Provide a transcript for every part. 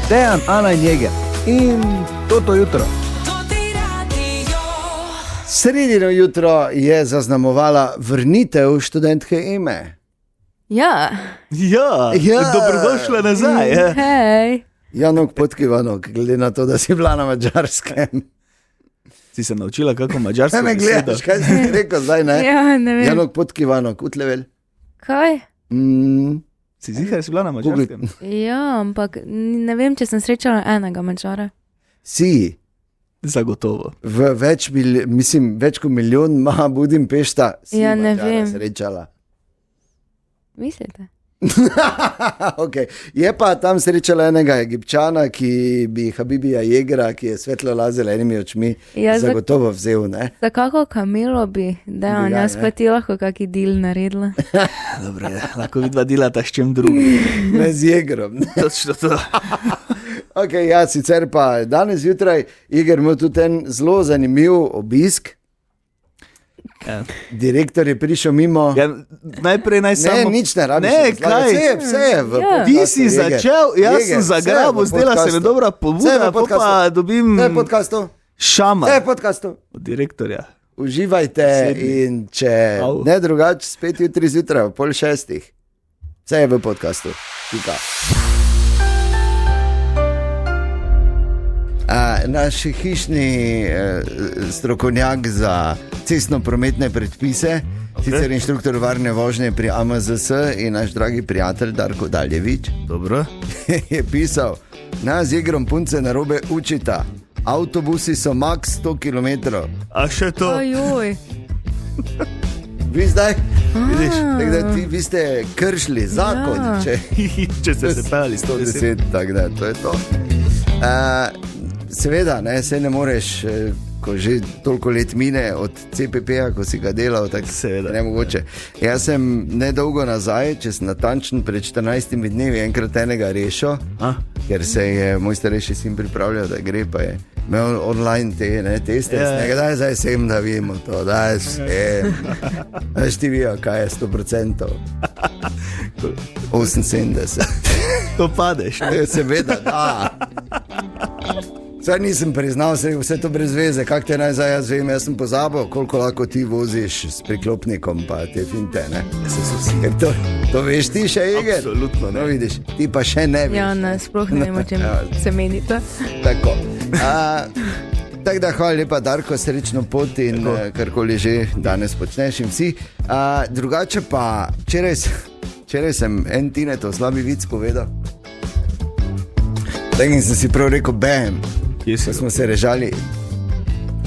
Dejan, Ana in Jeger. In to jutro. Sredino jutro je zaznamovala vrnitev študentke Eme. Ja, dobrodošla nazaj. hej. Janok Podkivanok, glede na to, da si bila na Madžarskem. Si se naučila kako madžarsko Ne me gledaš, kaj si rekel zdaj, ne? Ja, ne vem. Janok Podkivanok, utlevel. Kaj? Si zihaj, si bila na Madžarskem? Ja, ampak ne vem, če sem srečala enega Madžara. Si. Zagotovo. Več kot milijon ima Budimpešta. Si Ja, ne Madžara vem. srečala. Mislite? Okay. Je pa tam srečala enega Egipčana, ki bi Habibija Jegera, ki je svetlo lazel enimi očmi, Ja, zagotovo vzel, ne? Za kako kamilo bi, da Bi ga, jaz ne? pa ti lahko kaki deal naredila. Dobro, lahko vidva delata s čem drugim. Ne z Jegerom. Ne? Točno to. Okay, ja, sicer pa danes zjutraj Jeger ima tudi en zelo zanimiv obisk. Ja. Direktor je prišel mimo. Ja, najprej naj samo... Ne, nič ne rabiš. Ne, razlagati. kaj? Vse je v Ja. podcastu, Ti si Jeger. začel, jaz Jeger, sem zagrabil, vse je v zdela se mi podcastu. dobra Vse je pobuda, v pa podcastu. dobim Vse je v podcastu. šama Vse je v podcastu. od direktorja. Uživajte in če Au. ne drugače, spet jutri zjutraj, ob 5:30. Vse je v podcastu. Pika. Naš hišni strokovnjak za cestno-prometne predpise, sicer inštruktor varne vožnje pri AMZS in naš dragi prijatelj Darko Daljevič, Dobro. je pisal, nas z Jegrom punce narobe učita. Avtobusi so max 100 km. A še to? Ojoj. Vi zdaj, Vidiš? tako da vi ste kršili zakon, Ja. Če ste se pelali 110. 110, tako da to je to. Seveda, ne, se ne moreš, ko že toliko let mine od CPP-ja, ko si ga delal, tako Seveda. ne mogoče. Jaz sem nedolgo nazaj, če sem natančen, pred 14 dnevi enkrat enega rešil, ker se je moj starejši sin pripravljal, da gre, pa je imel online te teste, Ja. daj zdaj sem, da vidimo to, daj sem. Veš ti vijo, kaj je 100%. 78. To padeš. Ne? Seveda, da. Saj nisem priznal, vse to brez veze, kak te naj zdaj jaz vem, jaz sem pozabil, koliko lahko ti voziš s priklopnikom, pa te finte, ne? Ker to veš ti še, Jeger? Absolutno ne. No, vidiš, ti pa še ne veš. Ja, ne, sploh ne vem, o čem Ja. se menite. Tako. Tako da hvala lepa, Darko, srečno pot in karkoli že danes počneš in vsi. Drugače pa, včeraj sem en Tinetov slabi vic povedal. Tak in sem si prav rekel, bam, ko smo se režali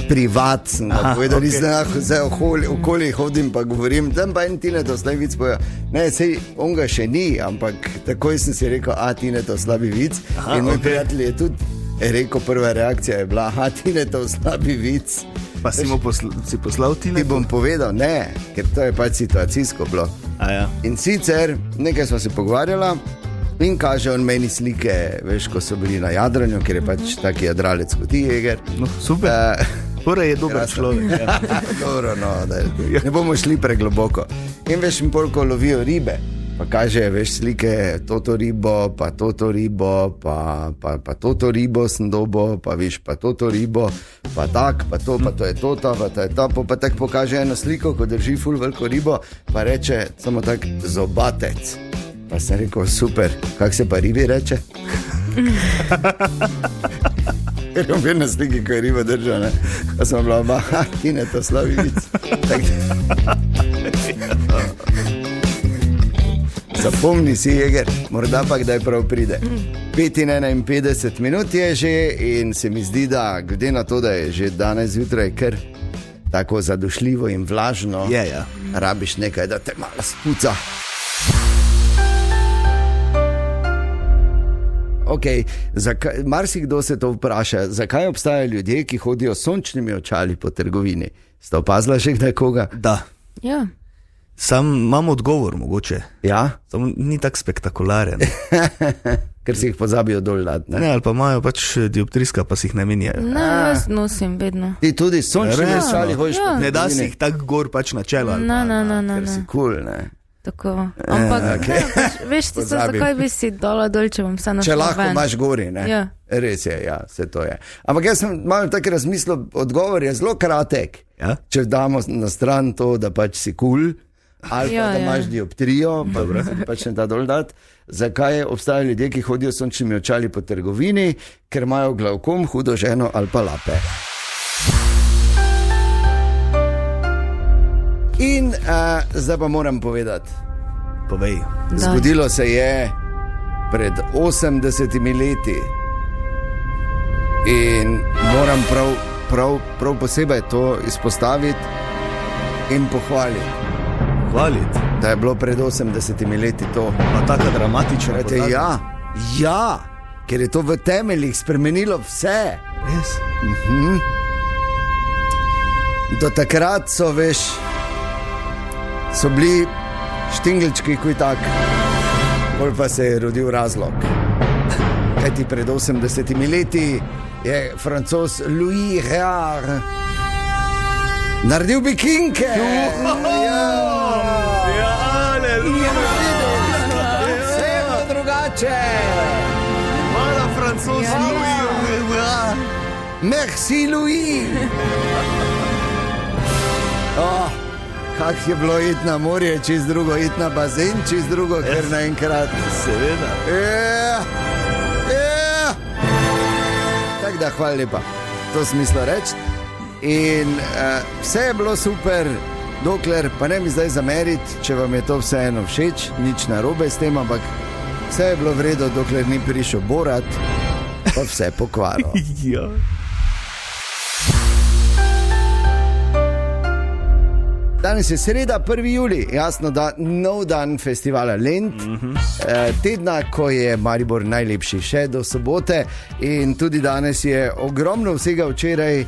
privat, sem ga povedal, nisem zdaj okoli hodim pa govorim, tam pa en Tinetov slabi vic povedal. Ne, sej on ga še ni, ampak takoj sem si rekel, Tinetov slabi vic. In moj prijatelj je tudi rekel, prva reakcija je bila, Tinetov slabi vic. Pa si mu poslal ti Ti bom povedal, ne, ker to je pač situacijsko bilo. Ja. In sicer nekaj smo se pogovarjali in kaže on meni slike, veš, ko so bili na jadranju, ker je pač taki jadralec kot ti, Jeger. No, super. Torej je dober Krasen. človek. Ja. Dobro, no, ne bomo šli pregloboko. In veš, in polko lovijo ribe. Pa kaže, veš, slike, toto ribo, pa toto ribo, pa toto ribo sem dobo, pa veš, pa toto ribo, pa tak, pa to je toto, pa to je to, pa tak pokaže eno sliko, ko drži ful veliko ribo, pa reče samo tak zobatec. Pa sem rekel, super, kak se pa ribi reče? Ker je bil na sliki, ko je riba držal, ne? Pa sem bila oba, Tinetov slabi vic. Zapomni si, Jeger, morda pa kdaj prav pride. 5:51 minut je že in se mi zdi, da glede na to, da je že danes zjutraj kar tako zadušljivo in vlažno, Ja. rabiš nekaj, da te malo spuca. Okay, marsikdo se to vpraša, zakaj obstajajo ljudje, ki hodijo s sončnimi očali po trgovini. Ste opazili že kdaj koga? Da. Ja. Sam imam odgovor mogoče. Ja? Samo ni tak spektakularen. Ker si jih pozabijo dol dati. Ne, ali pa imajo pač dioptriska, pa si jih ne menjajo. Ne, jaz nosim vedno. Ti tudi s sončnimi Resno? očali hojiš po Ja. trgovini. Ne da si jih tako gor pač na čelo. ali pa Ne. Ker si cool, ne? Tako. Ampak, veš, ti so, zakaj bi si dol, če bom vse našla če lahko ven. imaš gori, ne? Ja. Res je, ja, vse to je. Ampak jaz sem malo tako razmislil, odgovor je zelo kratek. Ja? Če damo na stran to, da pač si kul, ali pa da imaš dioptrijo, pa se pač ne da dol dati. Zakaj obstajajo ljudje, ki hodijo s sončnimi očali po trgovini, ker imajo glavkom, hudo ženo ali pa lape. In zdaj pa moram povedati. Povej. Zgodilo se je pred 80 leti in moram prav posebej to izpostaviti in pohvaliti. Hvaliti. Da je bilo pred 80 leti to. Pa taka dramatična. Ja, ker je to v temeljih spremenilo vse. Res? Do takrat so bili štingelčki kuj tak, bolj pa se je rodil razlog. Kajti pred 80 leti je Francoz Louis Réard naredil bikinke. Vseeno drugače. Hvala, Francoz Louis. Merci Louis. Kak je bilo iti na morje, čist drugo, iti na bazen, čist drugo, ker naenkrat. Seveda. Tako da, hvala lepa, to smislo reči. In vse je bilo super, dokler, pa ne mi zdaj zameriti, če vam je to vseeno všeč, nič narobe s tem, ampak vse je bilo vredo, dokler ni prišel Borat, pa vse pokvarilo. Ja. Danes je sreda, 1. julij, jasno, da nov dan festivala Lent, tedna, ko je Maribor najlepši še do sobote in tudi danes je ogromno vsega, včeraj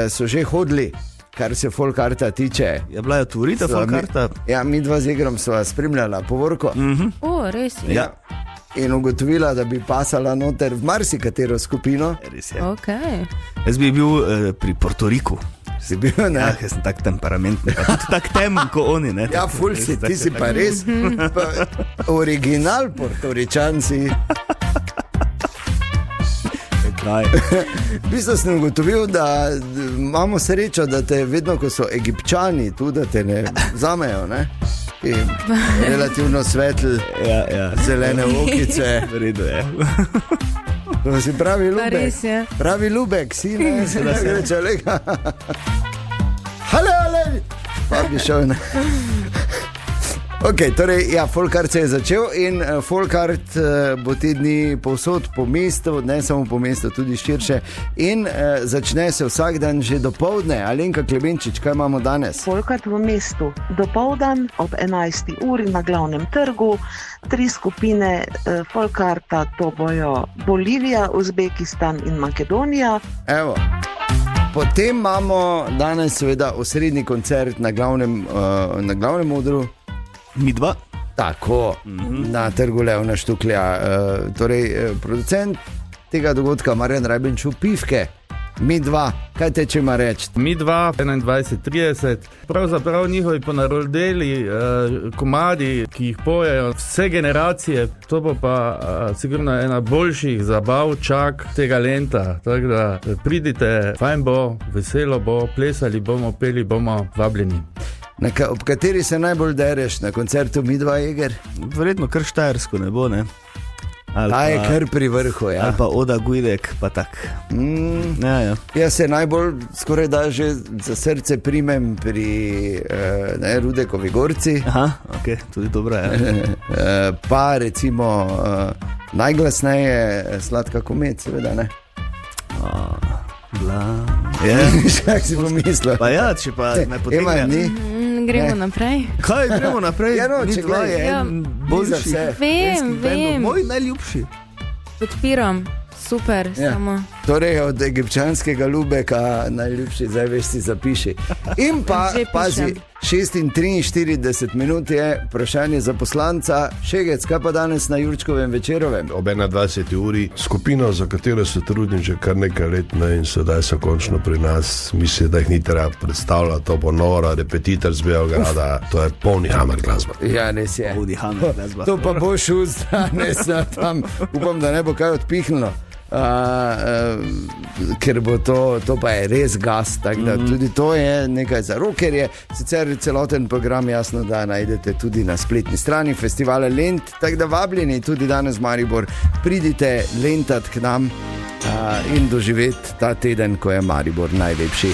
so že hodili, kar se Folkarta tiče. Je bila je otvoritev Folkarta? Ja, mi dva z Igrom sva spremljala povorko. Res je. Ja. In ugotovila, da bi pasala noter v marsikatero skupino. Res je. Okay. Jaz bi bil pri Portoriku. Si bil, ne? Ja, jaz sem tak temperamentni, pa tudi tak temen, ko oni, ne? Ja, ful si, ti si pa res original Portoričan si. V bistvu sem ugotovil, da imamo srečo, da te vedno, ko so Egipčani tu, da te ne vzamejo, ne? In relativno svetl, zelene okice. V redu je. To si pravi Lubek. Res je. Pravi Lubek, si ne, se da se reče, lega. Hale, pa bi šel, ne. Ok, torej, ja, Folkart se je začel in Folkart bo te dni povsod po mestu, ne samo po mestu, tudi širše. In začne se vsak dan že dopoldne. Alenka Klemenčič, kaj imamo danes? Folkart v mestu. Dopoldan ob 11. uri na glavnem trgu. 3 skupine Folkarta, to bojo Bolivija, Uzbekistan in Makedonija. Evo. Potem imamo danes seveda osrednji koncert na glavnem odru. Mi dva. Tako, na trgu Leona Štuklja. Torej, producent tega dogodka, Marjan Rajbenču, Pivke. Mi dva, kaj teče ima reči? Mi dva, 21:30, pravzaprav njihovi ponarodeli komadi, ki jih pojejo vse generacije, to bo pa sigurno ena boljših zabav čak tega Lenta. Tako da pridite, fajn bo, veselo bo, plesali bomo, peli bomo, vabljeni. Ob kateri se najbolj dereš na koncertu Mi dva, Eger? Verjetno kar Štajersko ne bo, ne? Ta je kar pri vrhu, ja. Ali pa Oda Gujdek, pa tak. Ja. Jaz se najbolj skoraj da že za srce primem pri Rudekovi Gorci. Aha, ok, tudi dobro je. Pa recimo najglasneje Sladka komet, seveda, ne? Kaj si pomislil? Pa ja, če pa me potegne. Gremo naprej. Kaj, gremo naprej? Ja, no, če dva je boljši. Vem. Moj najljubši. Podpiram, super, samo. Torej od egipčanskega Lubeka najljubši, zdaj veš si zapiši. In pa, pazi, 6:43 je vprašanje za poslanca. Šegec, kaj pa danes na Jurčkovem večerovem? Ob 21. uri skupino, za katero se trudim že kar nekaj let, in sedaj so končno pri nas. Mislim, da jih ni treba predstavljati, to bo nora, repetitor z Beograda, to je polni Hammer glasba. Ja, res je. Polni Hammer glasba. To pa bo šel danes tam, upam, da ne bo kaj odpihnilo. Ker bo to pa je res gas, tako da tudi to je nekaj za rockerje. Sicer celoten program jasno, da najdete tudi na spletni strani festivala Lent, tako da vabljeni tudi danes v Maribor, pridite lentat k nam in doživeti ta teden, ko je Maribor najlepši.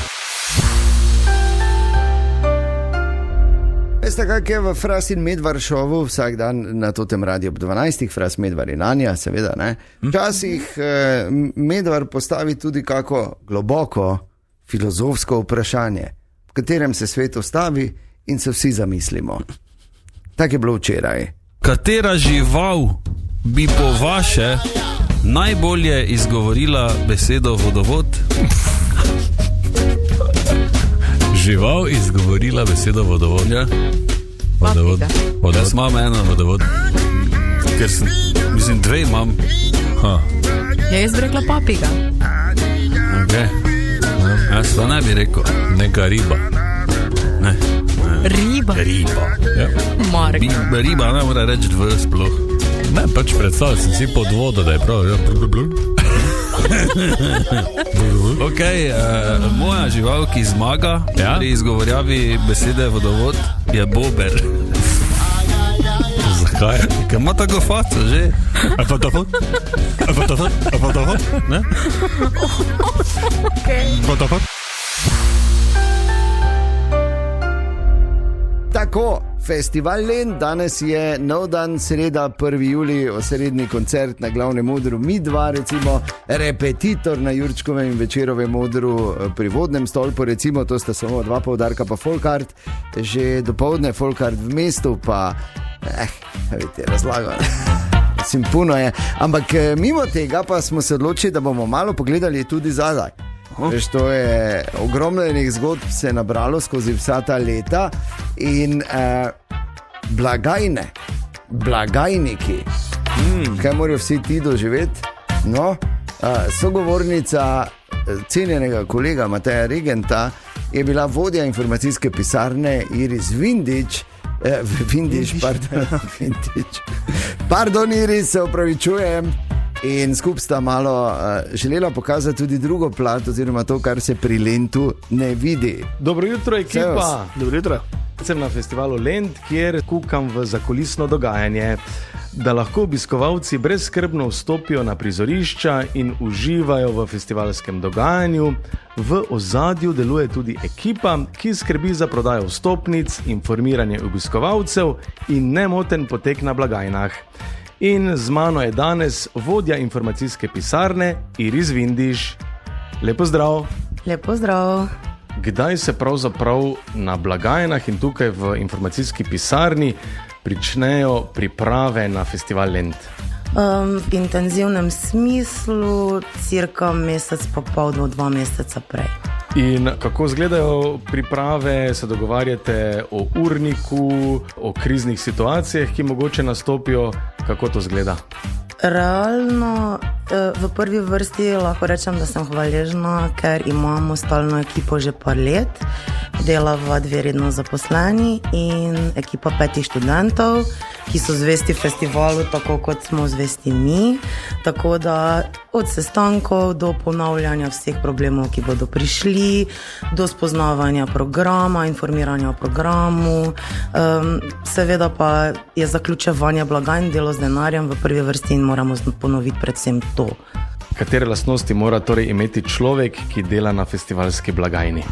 Veste, kak je v Fras in Medvar šovu vsak dan na totem radiju ob 12. Fras, Medvar in Anja, seveda, ne? Včasih Medvar postavi tudi kako globoko filozofsko vprašanje, v katerem se svet ustavi in se vsi zamislimo. Tak je bilo včeraj. Katera žival bi po vaše najbolje izgovorila besedo vodovod? Žival izgovorila besedo vodovod. Ja? Vodovod. Jaz imam eno vodovod. Ker sem, mislim, dve imam. Ja, jaz bi rekla papiga. Ok. Jaz to ne bi rekel. Neka riba. Ne. Riba? Riba. Ja. Marek. Riba ne mora reči dve sploh. Ne, pač predstavljam sem si pod vodo, da je prav. Ja. Ok, moja žival, ki zmaga pri izgovorjavi besede vodovod, je bober. Zakaj? Ker ima tako faco že. Vodovod? Vodovod? Ne? Vodovod? Tako, festival Lent, danes je nov dan, sreda, 1. julij, osrednji koncert na glavnem odru Midva, recimo repetitor na Jurčkovem in Večerovem odru pri Vodnem stolpu, recimo, to sta samo dva poudarka, pa Folkart, že dopoldne Folkart v mestu, pa vidite, razlagal. Mislim, puno je, ampak mimo tega pa smo se odločili, da bomo malo pogledali tudi zadaj. Veš, to je ogromnih zgodb se je nabralo skozi vsa ta leta in blagajniki, kaj morajo vsi ti doživeti? No, sogovornica cenjenega kolega Mateja Regenta je bila vodja informacijske pisarne Iris Vindič. Pardon, Iris, se opravičujem. In skupaj sta malo želela pokazati tudi drugo plat, oziroma to, kar se pri Lentu ne vidi. Dobro jutro, ekipa. Dobro jutro. Sem na festivalu Lent, kjer kukam v zakulisno dogajanje, da lahko obiskovalci brezskrbno vstopijo na prizorišča in uživajo v festivalskem dogajanju. V ozadju deluje tudi ekipa, ki skrbi za prodajo vstopnic, informiranje obiskovalcev in nemoten potek na blagajnah. In z mano je danes vodja informacijske pisarne Iris Vindiš. Lepo zdrav. Lepo zdrav. Kdaj se pravzaprav na blagajnah in tukaj v informacijski pisarni pričnejo priprave na festival Lent? V intenzivnem smislu cirka mesec pa pol do 2 meseca prej. In kako izgledajo priprave, se dogovarjate o urniku, o kriznih situacijah, ki mogoče nastopijo, kako to izgleda? Realno v prvi vrsti lahko rečem, da sem hvaležna, ker imamo stalno ekipo že par let, delava 2 redno zaposleni in ekipa 5 študentov, ki so zvesti festivalu, tako kot smo zvesti mi, tako da od sestankov do ponavljanja vseh problemov, ki bodo prišli, do spoznavanja programa, informiranja o programu, seveda pa je zaključevanje blagajn, delo z denarjem v prvi vrsti in moramo ponoviti predvsem to. Katere lastnosti mora torej imeti človek, ki dela na festivalski blagajni?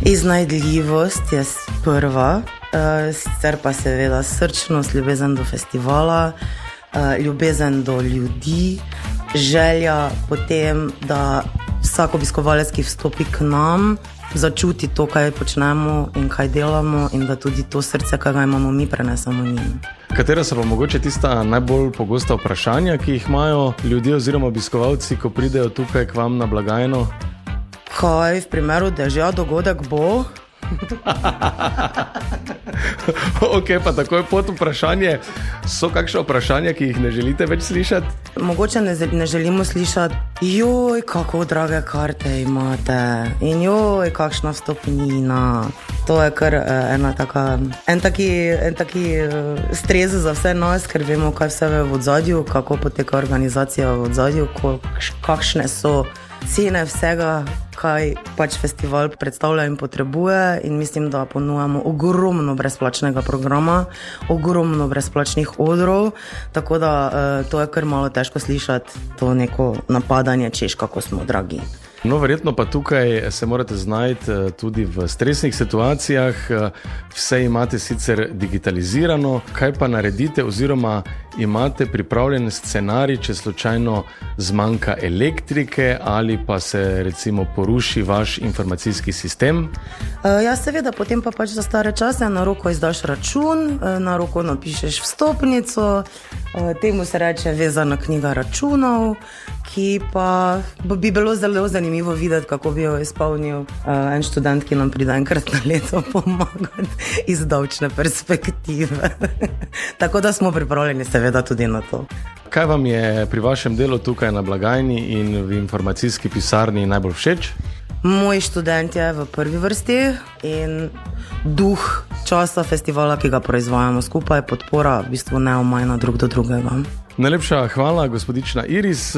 Iznajdljivost je prva, sicer pa seveda srčnost, ljubezen do festivala, ljubezen do ljudi, želja potem, da vsak obiskovalec, ki vstopi k nam, začuti to, kaj počnemo in kaj delamo in da tudi to srce, kaj ga imamo mi, prenesemo njim. Katera so pa mogoče tista najbolj pogosta vprašanja, ki jih imajo ljudje oziroma obiskovalci, ko pridejo tukaj k vam na blagajno? Kaj v primeru dežja dogodek bo? Ok, pa takoj pod vprašanje. So kakšne vprašanja, ki jih ne želite več slišati? Mogoče ne želimo slišati, joj, kako drage karte imate in joj, kakšna vstopnina. To je kar en taki stres za vse nas, ker vemo, kaj vse je v odzadju, kako poteka organizacija v odzadju, kakšne so cene vsega, kaj pač festival predstavlja in potrebuje, in mislim, da ponujamo ogromno brezplačnega programa, ogromno brezplačnih odrov, tako da to je kar malo težko slišati, to neko napadanje, češ kako smo dragi. No, verjetno pa tukaj se morate znajti tudi v stresnih situacijah. Vse imate sicer digitalizirano. Kaj pa naredite oziroma imate pripravljen scenarij, če slučajno zmanjka elektrike ali pa se recimo poruši vaš informacijski sistem? Ja, seveda, potem pa pač za stare čase na roko izdaš račun, na roko napišeš vstopnico, temu se reče vezana knjiga računov, ki pa bi bilo zelo zanimivo videti, kako bi jo izpolnil en študent, ki nam pride enkrat na leto pomagati iz davčne perspektive. Tako da smo pripravljeni seveda tudi na to. Kaj vam je pri vašem delu tukaj na blagajni in v informacijski pisarni najbolj všeč? Moj študent je v prvi vrsti in duh časa festivala, ki ga proizvajamo skupaj, podpora v bistvu neomajna drug do drugega. Najlepša hvala, gospodična Iris.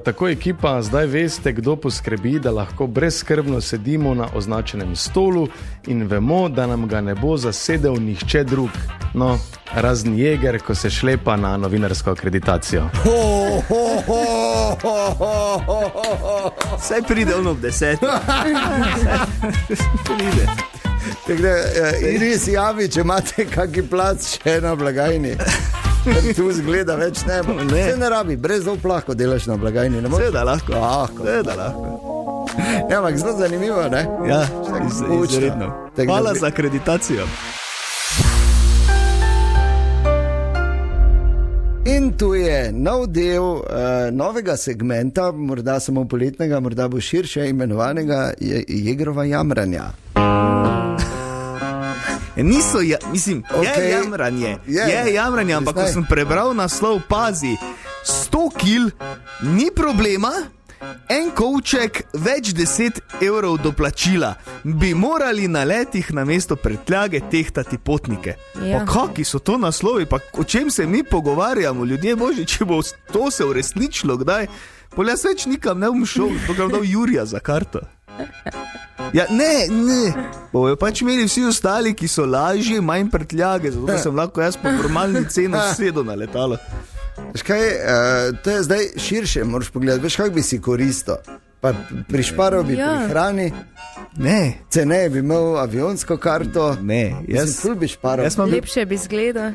Tako ekipa, zdaj veste, kdo poskrbi, da lahko brezskrbno sedimo na označenem stolu in vemo, da nam ga ne bo zasedel nihče drug. No, razen Jeger, ko se šlepa na novinarsko akreditacijo. Saj pride ono v 10. Pride. Iris, javi, če imate kaki plac še na blagajni. Tu zgleda več ne bo. Se ne rabi, brez zop lahko delaš na blagajni. Seveda lahko. Ja, ampak zelo zanimivo, ne? Ja, izredno. Hvala za akreditacijo. In tu je nov del novega segmenta, morda samo poletnega, morda bo širše, imenovanega Jegrova jamranja. Niso, mislim, je jamranje, ampak ko sem prebral naslov, pazi, 100 kil, ni problema, en kovček, več 10 evrov doplačila, bi morali na letih na mesto prtljage tehtati potnike. Pa kaki so to naslovi, pa o čem se mi pogovarjamo, ljudje božji, če bo to se uresničilo kdaj, pol jaz več nikam ne bom šel, to ga dal Jurija za karto. Ja, ne, bojo pač imeli vsi ostali, ki so lažje, manj prtljage, zato sem lahko jaz po normalni ceni sedel na letalo. Veš kaj, to je zdaj širše, moraš pogledati, veš, kak bi si koristil, pa prišparal bi pri hrani, ceneje bi imel avionsko karto, jaz bi šparal. Lepše bi zgleda.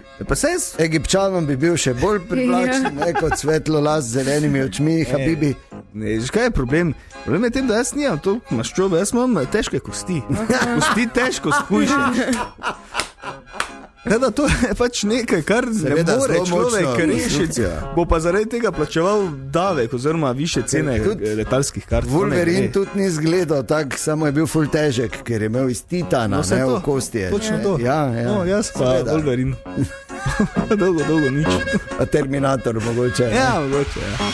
Egipčanom bi bil še bolj privlačen, kot svetlo las z zelenimi očmi, habibi. Ne, veš kaj je problem? Problem je tem, da jaz nimam to maščobe, jaz imam težke kosti. Kosti težko skušam. Da, to je pač nekaj, kar ne more človek rešiti. Bo pa zaradi tega plačeval davek oziroma više cene letalskih kart. Wolverine tudi ni izgledal tak, samo je bil ful težek, ker je imel iz titana, ne v kosti. Točno to. Ja. No, jaz pa Wolverine. Dolgo nič. A Terminator mogoče. Ja, mogoče, ja.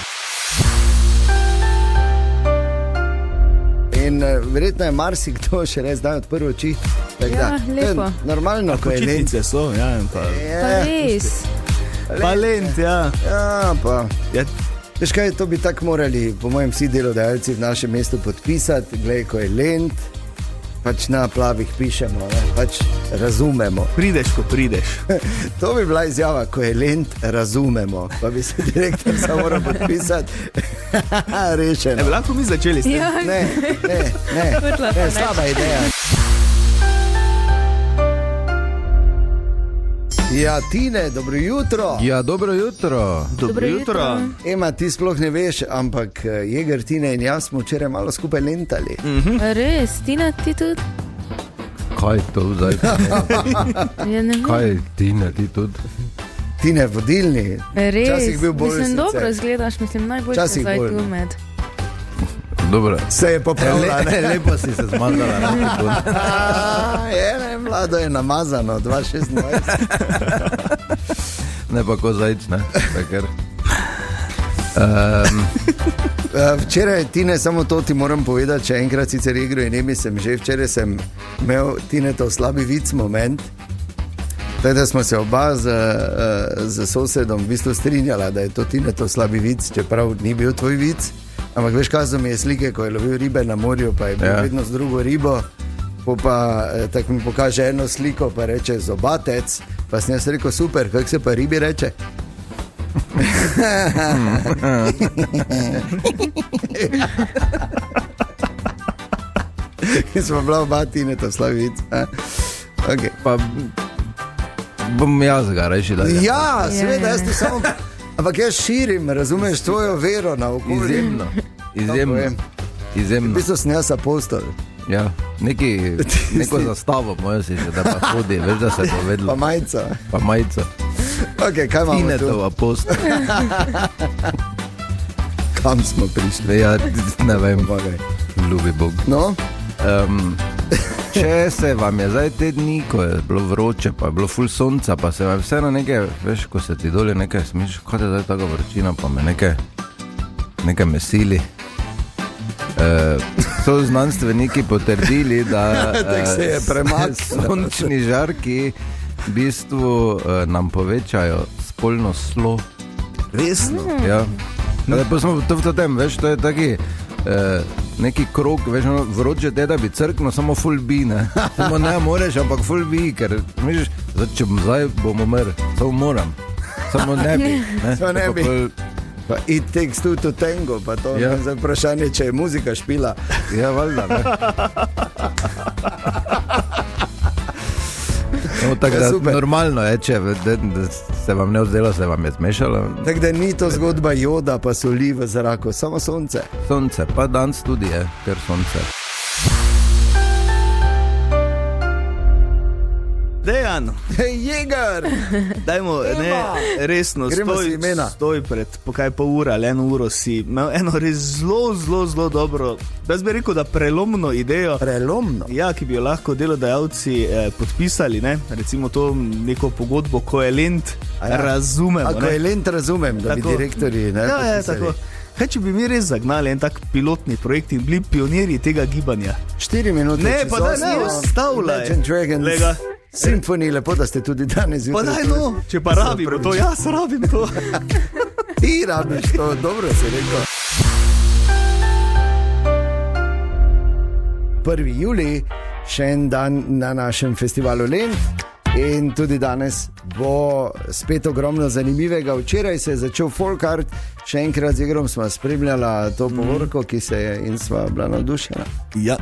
In verjetno je marsikdo še res zdaj odprl oči. Lepo. Normalno, ko je lent. Počitnice so, Pa res. Pa lent, ja. Ja, pa. Veš kaj, to bi tako morali, po mojem, vsi delodajalci v našem mestu podpisati. Glej, ko je lent, pač na plavih pišemo, pač razumemo. Prideš, ko prideš. To bi bila izjava, ko je lent, razumemo. Pa bi se direktor samo moral podpisati. Rešeno. Ne bi lahko mi začeli s tem? Ne, slaba ideja. Ja, Tine, dobro jutro. Ja, dobro jutro. Dobro jutro. Ema, ti sploh ne veš, ampak Jeger, Tine in jaz smo včeraj malo skupaj lentali. Res, Tina, ti tudi? Kaj to zdaj? Kaj, Tine, ti tudi? Tine, vodilni. Res, bil bolj mislim, dobro izgledaš, mislim, najbolj se zdaj tu med. Dobro. Se je popravila. Lepo si se zmazala. Ne, mlado je namazano, 2,26. Ne pa ko zajc, ne? Včeraj, Tine, samo to ti moram povedati, če enkrat sicer igro in emi sem že, včeraj sem imel, Tine, to slabi vic moment, da smo se oba z sosedom v bistvu strinjala, da je to, Tine, to slabi vic, čeprav ni bil tvoj vic, ampak veš, kaj so mi je slike, ko je lovil ribe na morju, pa je bil vedno z drugo ribo, pa tako mi pokaže eno sliko, pa reče zobatec, pa sem jaz rekel, super, kako se pa ribi reče? Smo bila oba, Tine, to slabi vic. Okay. Pa bom jaz ga reči, da je. Ja, seveda, jaz ti samo... Ampak jaz širim, razumeš, tvojo vero na okolje. Izjemno. V bistvu sem jaz apostol. Ja, neko zastavo mojo si že, da pa hodi, veš, da se je povedlo. Pa majico. Ok, kaj imamo tu? Tinetov apostol. Kam smo prišli? Ja, ne vem, ljubi Bog. No? Če se vam je zdaj te dni, ko je bilo vroče, pa je bilo ful sonca, pa se vam vseeno nekaj, veš, ko se ti dolje nekaj smiš, kot je zdaj taka vročina, pa me nekaj mesili. So znanstveniki potrdili, da sončni žarki v bistvu nam povečajo spolno slo. Resno? Ja. Pa smo v tem, veš, to je taki neki krog, veš, vroče te, da bi crkno, samo ful bi, ne? Samo ne moreš, ampak ful bi, ker misliš, če bom zdaj, bom umr, samo moram, samo ne bi. Samo ne bi. Pa It Takes Two to Tango, pa to je za vprašanje, če je muzika špila. Ja, valjda, ne? No, tako da normalno je, če se vam ne vzdelo, se vam je zmešalo. Tako da ni to zgodba joda, pa soli v zraku, samo sonce. Sonce, pa danes tudi je, ker sonce. Dejan! Hej, Jegar! Dajmo, ne, resno, stoj pred pokaj pol ura ali 1 uro si imel eno res zelo dobro, jaz bi rekel, da prelomno idejo. Prelomno? Ja, ki bi jo lahko delodajalci podpisali, ne, recimo to neko pogodbo, ko je lent, razumemo. Ko je lent, razumem, da bi direktori, ne, podpisali. Ja, tako. Kaj, če bi mi res zagnali en tak pilotni projekt in bili pionirji tega gibanja? 4 minute. Ne, pa da ne ostavljaj. Imagine Dragons. Symphony, lepo, da ste tudi danes jutri. Pa daj no, če pa rabimo to, jaz rabim to. Ti rabiš to, dobro se rekel. 1. julij, še en dan na našem festivalu Lent. In tudi danes bo spet ogromno zanimivega. Včeraj se je začel folk art, še enkrat z Igrom smo spremljala to povorko, ki se je in sva bila navdušena. Ja.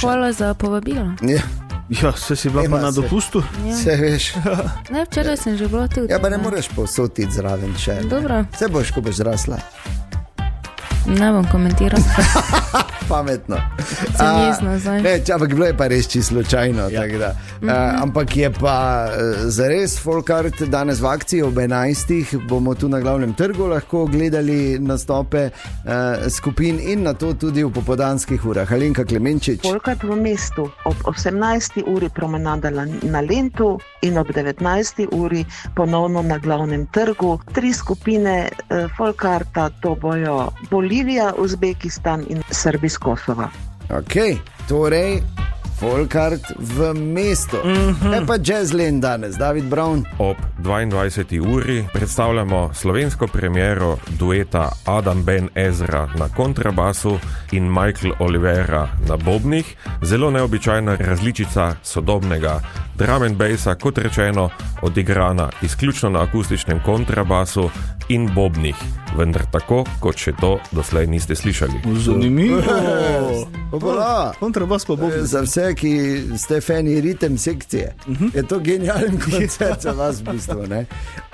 Hvala za povabilo. Ja, se si bila pa na dopustu. Se veš. Ne, včeraj sem že bila tudi. Ja, pa ne moreš posotiti zraven še. Dobro. Se boš, ko boš zrasla. Ne bom komentiral. Pametno. Ampak bilo je pa res čisto slučajno. Ja. Ampak je pa zares folk art danes v akciji ob 11. Bomo tu na glavnem trgu lahko gledali nastope skupin in na to tudi v popoldanskih urah. Alenka Klemenčič. Folk art v mestu ob 18. uri promenada na Lentu in ob 19. uri ponovno na glavnem trgu. 3 skupine folk arta, to bojo Bolivija, Uzbekistan in Srbi iz Kosova. Ok, torej folk art v mestu. Kaj pa Jazzland danes, David Brown? Ob 22. uri predstavljamo slovensko premiero dueta Adam Ben Ezra na kontrabasu in Michael Oliveira na bobnih. Zelo neobičajna različica sodobnega drum and bassa, kot rečeno, odigrana izključno na akustičnem kontrabasu in bobnih, vendar tako, kot še to doslej niste slišali. Zanimivo! Kontrabas pa bobnih. Za vse, ki ste fani ritem sekcije, je to genijalen koncert za vas v bistvu, ne?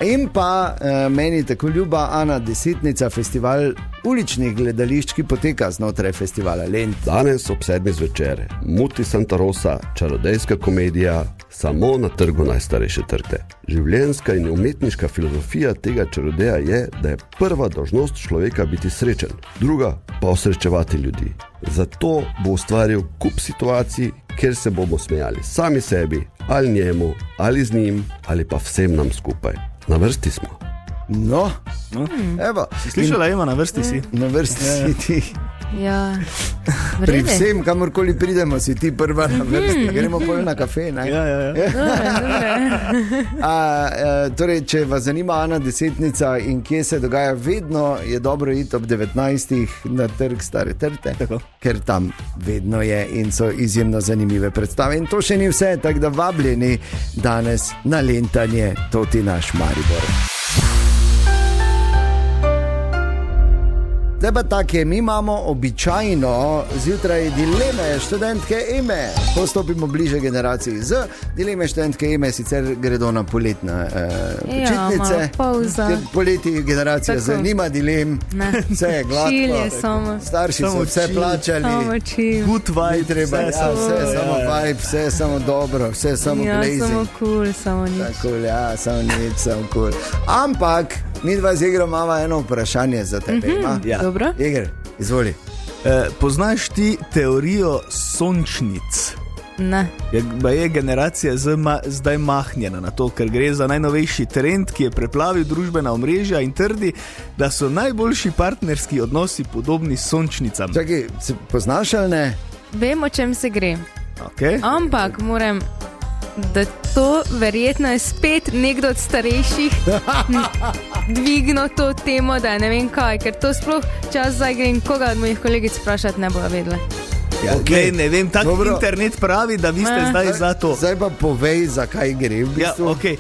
In pa meni tako ljuba Ana Desetnica, festival uličnih gledališč, ki poteka znotraj festivala Lent. Danes ob 7. zvečer, Muti Santa Rosa, čarodejska komedija, samo na trgu najstarejše trte. Življenjska in umetniška filozofija tega čarodeja je, da je prva dolžnost človeka biti srečen, druga pa osrečevati ljudi. Zato bo ustvaril kup situacij, kjer se bomo smejali sami sebi, ali njemu, ali z njim, ali pa vsem nam skupaj. Na vrsti smo. No. Evo. Slišala Ema, na vrsti si. Na vrsti si ti. Ja. Pri vsem, kamorkoli pridemo, si ti prva na vrsti. Gremo pol na kafe, ne? Ja. Torej, če vas zanima Ana Desetnica in kje se dogaja, vedno je dobro iti ob 19. na trg Stare Trte, ker tam vedno je in so izjemno zanimive predstave. In to še ni vse, tako da vabljeni danes na lentanje Toti naš Maribor. Zdaj pa tako je, mi imamo običajno zjutraj dileme študentke Eme. Postopimo bliže generaciji Z. Dileme študentke Eme sicer gredo na poletne počitnice. Poleti generacija Z nima dilem. Vse je gladko. Čilje samo. Starši so vse plačali. Samo čil. Good vibe. Vse samo vibe, vse samo dobro, vse samo blazing. Ja, samo cool, samo nič. Tako, ja, samo nič, samo cool. Ampak, mi dva z Igrom imamo eno vprašanje za tebe. Dobro. Igor, izvoli. Poznaš ti teorijo sončnic? Ne. Je generacija zdaj mahnjena na to, ker gre za najnovejši trend, ki je preplavil družbena omrežja in trdi, da so najboljši partnerski odnosi podobni sončnicam. Čakaj, se poznaš ali ne? Vem, o čem se gre. Okay. Ampak moram, da to verjetno je spet nekdo od starejših dvignil to temo, da ne vem kaj, ker to sploh čas zdaj grem koga od mojih kolegic vprašati, ne bojo vedele. Ja, okay. Ne vem, tak internet pravi, da vi ste zdaj za to. Zdaj pa povej, zakaj gre v bistvu. Ja, okay.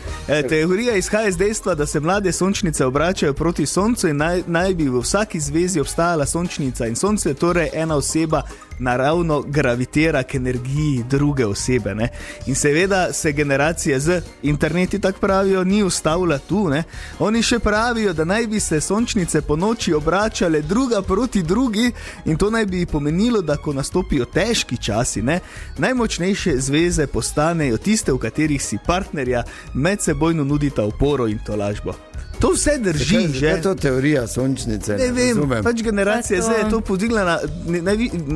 Teorija izhaja iz dejstva, da se mlade sončnice obračajo proti soncu in naj bi v vsaki zvezi obstajala sončnica in sonce, torej ena oseba naravno gravitira k energiji druge osebe. Ne? In seveda se generacija Z interneti tak pravijo ni ustavila tu. Ne? Oni še pravijo, da naj bi se sončnice po noči obračale druga proti drugi in to naj bi pomenilo, da ko nastopijo težki časi, ne? Najmočnejše zveze postanejo tiste, v katerih si partnerja medsebojno nudita oporo in tolažbo. To vse drži, že. Zakaj je to teorija sončnice? Ne vem, pač generacija zdaj je to podigla na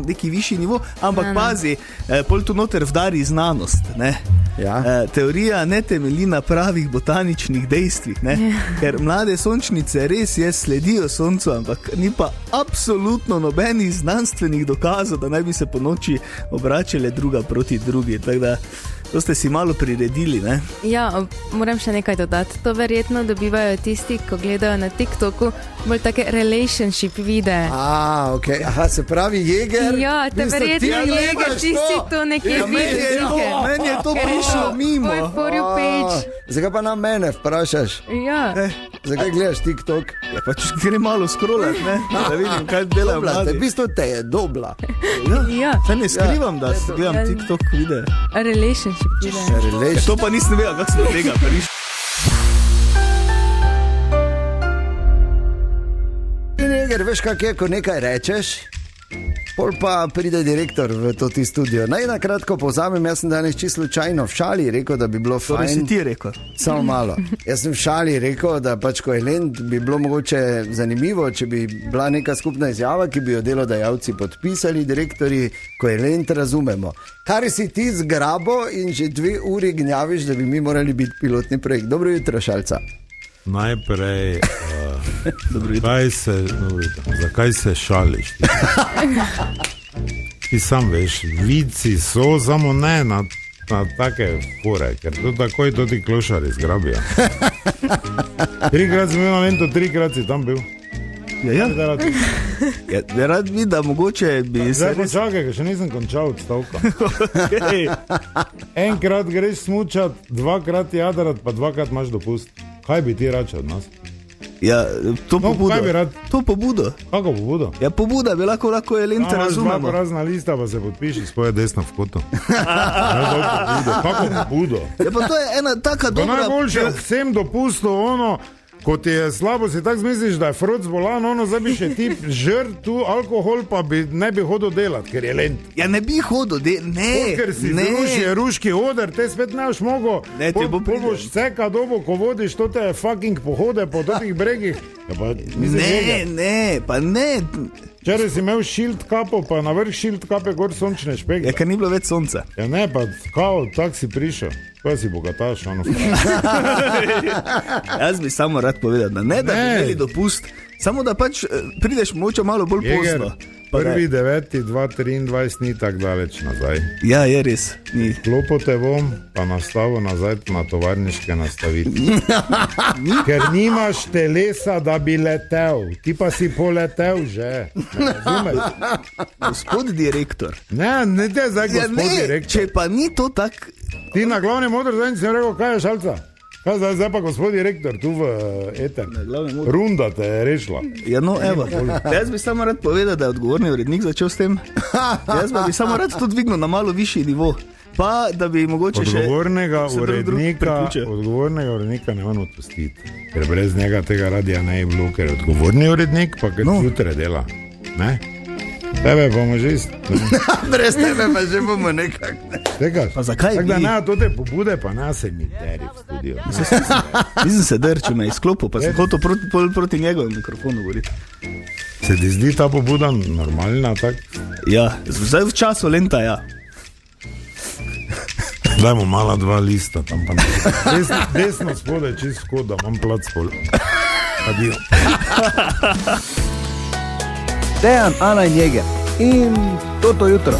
neki višji nivo, ampak pazi, pol tu noter vdari znanost, ne. Ja. Teorija ne temelji na pravih botaničnih dejstvih, ne. Ker mlade sončnice res sledijo soncu, ampak ni pa absolutno nobenih znanstvenih dokazov, da naj bi se po noči obračale druga proti drugi, tako da to ste si malo priredili, ne? Ja, moram še nekaj dodati. To verjetno dobivajo tisti, ko gledajo na TikToku, bolj take relationship videe. Ok. Aha, se pravi Jeger? Ja, te verjetno Jeger, ti si to nekje videl. Meni je to prišlo mimo. For you page. Zakaj pa na mene vprašaš? Ja. Zakaj gledaš TikTok? Ja, pač gre malo scrollat, ne? Da vidim, kaj delajo mladi. V bistvu te je dobla. Ja. Saj ne skrivam, da gledam TikTok videe. Relationship. Ja, to pa nisem vedel, kako smo tega prišli. Neger, veš kak je, ko nekaj rečeš, pol pa pride direktor v toti studio. Naj na kratko povzamem, jaz sem danes čisto slučajno v šali rekel, da bi bilo fajn. Torej si ti rekel? Samo malo. Jaz sem v šali rekel, da pač ko je lent, bi bilo mogoče zanimivo, če bi bila neka skupna izjava, ki bi jo delodajalci podpisali, direktori, ko je lent, razumemo. Kar si ti zgrabo in že 2 uri gnjaviš, da bi mi morali biti pilotni projekt. Dobro jutro, Šalca. Najprej, zakaj se šališ? Ti sam veš, vici so, samo ne na take fore, ker to takoj to ti klošari zgrabijo. 3-krat sem bil na Lentu, 3-krat si tam bil. Ja. Rad bi, da mogoče bi se... Zdaj počakaj, ker še nisem končal odstavka. Enkrat greš smučat, 2-krat jadrat, pa 2-krat imaš dopust. Kaj bi ti račal od nas? Ja, to pobudo. Kaj bi rad? To pobudo. Kako pobudo? Ja, pobuda bi lahko je Lente razumemo. Imaš razna lista, pa se podpiši svoje desno v kotu. Kako pobudo? Ja, pa to je ena taka dobra... To najboljše vsem dopustu, ono... Ko ti je slabo, si tako zmisliš, da je Froc bolan, zdaj bi še ti žrl tu alkohol, pa ne bi hodil delati, ker je lent. Ja, ne bi hodil delati, ne. Ker si zruši ruški oder, te spet ne boš mogel. Ne, ti bo pride. Boš vseka dobo, ko vodiš tote fucking pohode po totih bregih. Ja, pa, pa ne. Včeraj si imel šilt kapo, pa na vrh šilt kape gor sončne špegle. Ja, ker ni bilo več sonca. Ja ne, pa kao, tak si prišel. Kaj si bogataš, Jaz bi samo rad povedal, da ne, da bi imeli dopust, samo da pač prideš moče malo bolj pozno. 1.9.2023 ni tako daleč nazaj. Ja, je res. Klopo te bom, pa nastavil nazaj na tovarniške nastavitve. Ker nimaš telesa, da bi letel. Ti pa si poletel že. Gospod direktor. Ne te zdaj, gospod direktor. Če pa ni to tak... Ti na glavnem odrezanju si rekel, kaj je Šalca? Kaj zdaj pa gospod direktor tu v eter? Runda te je rešila. Ja, no, evo. Jaz bi samo rad povedal, da je odgovorni urednik začel s tem. Jaz bi samo rad to dvignil na malo višji nivo. Pa, da bi mogoče odgovornega urednika ne vam odpustiti. Ker brez njega tega radia ne je bilo, ker je odgovorni urednik, pa ker jutre dela. Ne? Tebe bomo že brez tebe pa že bomo nekak. Pa zakaj bi? Tako da ne, to te pobude pa nas se mi deri v studio. Nisem se drčil me izklopil, pa sem hotel proti njegovem mikrofonu govoriti. Se ti zdi ta pobuda normalna, tak? Ja, zdaj v času lenta, ja. Dajmo mala 2 lista tam pa desno spodaj, čist vkod, da imam plac pol. Adio. Dejan, Ana in Jeger in Toto jutro.